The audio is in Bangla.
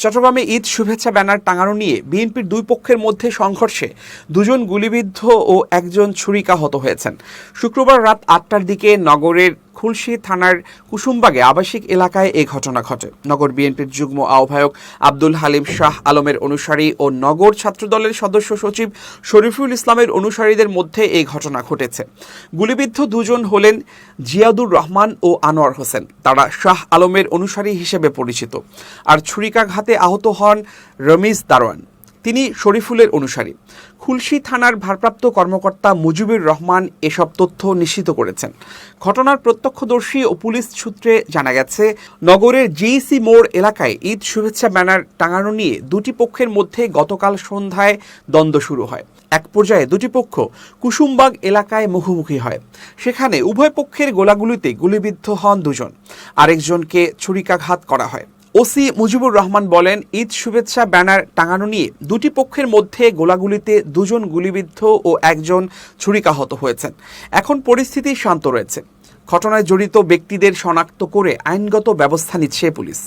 চট্টগ্রামে ঈদ শুভেচ্ছা ব্যানার টাঙানো নিয়ে বিএনপির দুই পক্ষের মধ্যে সংঘর্ষে দুজন গুলিবিদ্ধ ও একজন ছুরিকাহত হয়েছেন। শুক্রবার রাত ৮টার দিকে নগরের খুলশী থানার কুসুমবাগে আবাসিক এলাকায় এই ঘটনা ঘটে। নগর বিএনপির যুগ্ম আহ্বায়ক আব্দুল হালিম শাহ আলমের অনুসারী ও নগর ছাত্রদলের সদস্য সচিব শরীফুল ইসলামের অনুসারীদের মধ্যে এই ঘটনা ঘটেছে। গুলিবিদ্ধ দুজন হলেন জিয়াদুর রহমান ও আনোয়ার হোসেন। তারা শাহ আলমের অনুসারী হিসেবে পরিচিত। আর ছুরিকাঘাতে আহত হন রমিজ দারোয়ান, তিনি শরীফুলের অনুসারী। খুলশী থানার ভারপ্রাপ্ত কর্মকর্তা মুজিবুর রহমান এসব তথ্য নিশ্চিত করেছেন। ঘটনার প্রত্যক্ষদর্শী ও পুলিশ সূত্রে জানা গেছে, নগরের জিইসি মোড় এলাকায় ঈদ শুভেচ্ছা ব্যানার টাঙানো নিয়ে দুটি পক্ষের মধ্যে গতকাল সন্ধ্যায় দ্বন্দ্ব শুরু হয়। এক পর্যায়ে দুটি পক্ষ কুসুমবাগ এলাকায় মুখোমুখি হয়। সেখানে উভয় পক্ষের গোলাগুলিতে গুলিবিদ্ধ হন দুজন, আরেকজনকে ছুরিকাঘাত করা হয়। ওসি মুজিবুর রহমান বলেন, ঈদ শুভেচ্ছা ব্যানার টাঙানো নিয়ে দুটি পক্ষের মধ্যে গোলাগুলিতে দুজন গুলিবিদ্ধ ও একজন ছুরিকাহত হয়েছেন। এখন পরিস্থিতি শান্ত রয়েছে। ঘটনায় জড়িত ব্যক্তিদের শনাক্ত করে আইনগত ব্যবস্থা নিচ্ছে পুলিশ।